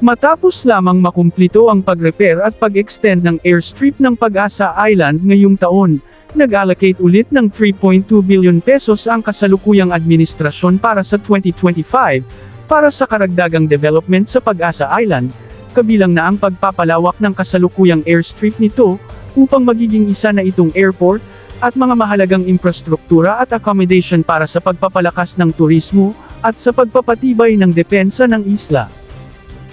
Matapos lamang makumplito ang pag-repair at pag-extend ng airstrip ng Pag-asa Island ngayong taon, nag-allocate ulit ng 3.2 billion pesos ang kasalukuyang administrasyon para sa 2025, para sa karagdagang development sa Pag-asa Island, kabilang na ang pagpapalawak ng kasalukuyang airstrip nito, upang magiging isa na itong airport, at mga mahalagang infrastruktura at accommodation para sa pagpapalakas ng turismo, at sa pagpapatibay ng depensa ng isla.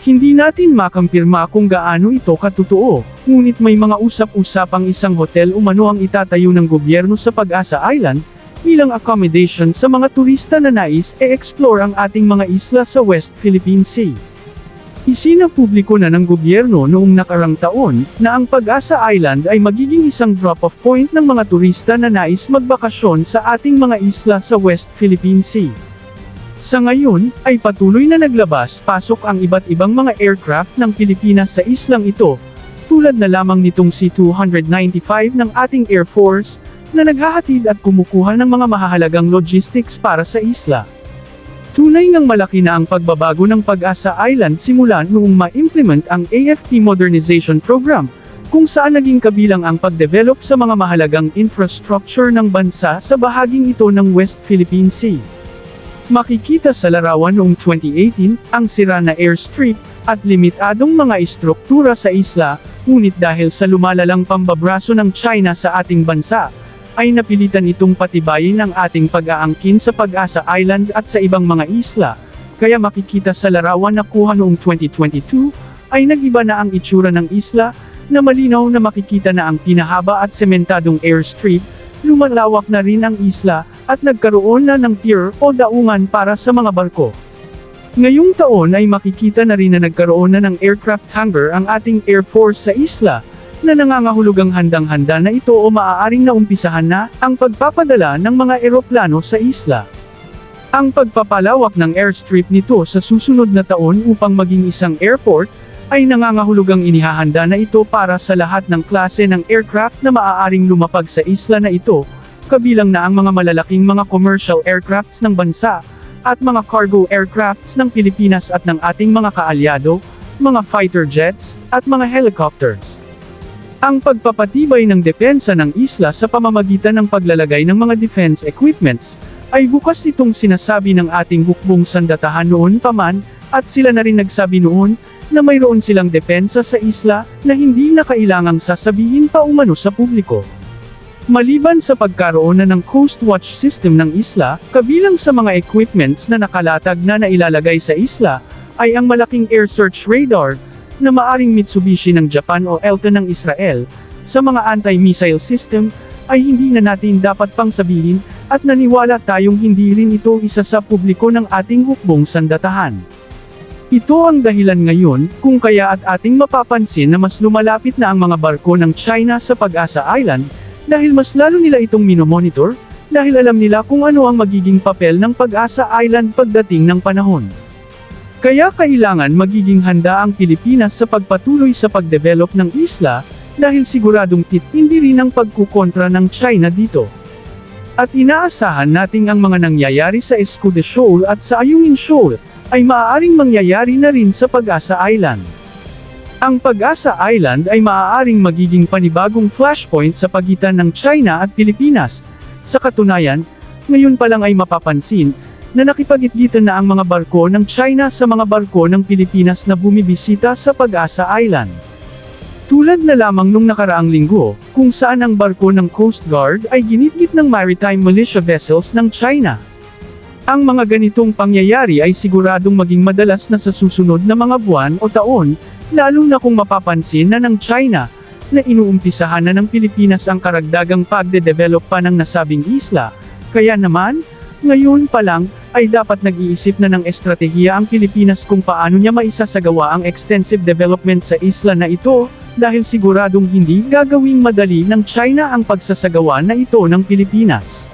Hindi natin makampirma kung gaano ito katotoo, ngunit may mga usap-usapang isang hotel umano ang itatayo ng gobyerno sa Pag-asa Island, bilang accommodation sa mga turista na nais e-explore ang ating mga isla sa West Philippine Sea. Isinapubliko na ng gobyerno noong nakarang taon, na ang Pag-asa Island ay magiging isang drop-off point ng mga turista na nais magbakasyon sa ating mga isla sa West Philippine Sea. Sa ngayon, ay patuloy na naglabas-pasok ang iba't ibang mga aircraft ng Pilipinas sa islang ito, tulad na lamang nitong C-295 ng ating Air Force, na naghahatid at kumukuha ng mga mahahalagang logistics para sa isla. Tunay ngang malaki na ang pagbabago ng Pag-asa Island simula noong ma-implement ang AFP Modernization Program, kung saan naging kabilang ang pagdevelop sa mga mahalagang infrastructure ng bansa sa bahaging ito ng West Philippine Sea. Makikita sa larawan noong 2018, ang sira na airstrip, at limitadong mga istruktura sa isla, ngunit dahil sa lumalalang pambabraso ng China sa ating bansa, ay napilitan itong patibayin ang ating pag-aangkin sa Pag-asa Island at sa ibang mga isla, kaya makikita sa larawan na kuha noong 2022, ay nag-iba na ang itsura ng isla, na malinaw na makikita na ang pinahaba at sementadong airstrip, lumalawak na rin ang isla, at nagkaroon na ng pier o daungan para sa mga barko. Ngayong taon ay makikita na rin na nagkaroon na ng aircraft hangar ang ating Air Force sa isla, na nangangahulugang handang-handa na ito o maaaring naumpisahan na ang pagpapadala ng mga eroplano sa isla. Ang pagpapalawak ng airstrip nito sa susunod na taon upang maging isang airport, ay nangangahulugang inihahanda na ito para sa lahat ng klase ng aircraft na maaaring lumapag sa isla na ito, kabilang na ang mga malalaking mga commercial aircrafts ng bansa, at mga cargo aircrafts ng Pilipinas at ng ating mga kaalyado, mga fighter jets, at mga helicopters. Ang pagpapatibay ng depensa ng isla sa pamamagitan ng paglalagay ng mga defense equipments, ay bukas itong sinasabi ng ating hukbong sandatahan noon pa man, at sila na rin nagsabi noon, na mayroon silang depensa sa isla, na hindi na kailangang sasabihin pa umano sa publiko. Maliban sa pagkaroon na ng Coast Watch system ng isla, kabilang sa mga equipments na nakalatag na nailalagay sa isla, ay ang malaking air search radar, na maaring Mitsubishi ng Japan o Elta ng Israel, sa mga anti-missile system, ay hindi na natin dapat pang sabihin, at naniwala tayong hindi rin ito isa sa publiko ng ating hukbong sandatahan. Ito ang dahilan ngayon, kung kaya at ating mapapansin na mas lumalapit na ang mga barko ng China sa Pag-asa Island, dahil mas lalo nila itong minomonitor, dahil alam nila kung ano ang magiging papel ng Pag-asa Island pagdating ng panahon. Kaya kailangan magiging handa ang Pilipinas sa pagpatuloy sa pagdevelop ng isla, dahil siguradong hindi rin ang pagkukontra ng China dito. At inaasahan nating ang mga nangyayari sa Escudo Shoal at sa Ayungin Shoal, ay maaaring mangyayari na rin sa Pag-asa Island. Ang Pag-asa Island ay maaaring magiging panibagong flashpoint sa pagitan ng China at Pilipinas. Sa katunayan, ngayon pa lang ay mapapansin, na nakipagitgitan na ang mga barko ng China sa mga barko ng Pilipinas na bumibisita sa Pag-asa Island. Tulad na lamang nung nakaraang linggo, kung saan ang barko ng Coast Guard ay ginitgit ng maritime militia vessels ng China. Ang mga ganitong pangyayari ay siguradong maging madalas na sa susunod na mga buwan o taon, lalo na kung mapapansin na ng China, na inuumpisahan na ng Pilipinas ang karagdagang pagde-develop pa ng nasabing isla, kaya naman, ngayon pa lang, ay dapat nag-iisip na ng estratehiya ang Pilipinas kung paano niya maisasagawa ang extensive development sa isla na ito, dahil siguradong hindi gagawing madali ng China ang pagsasagawa na ito ng Pilipinas.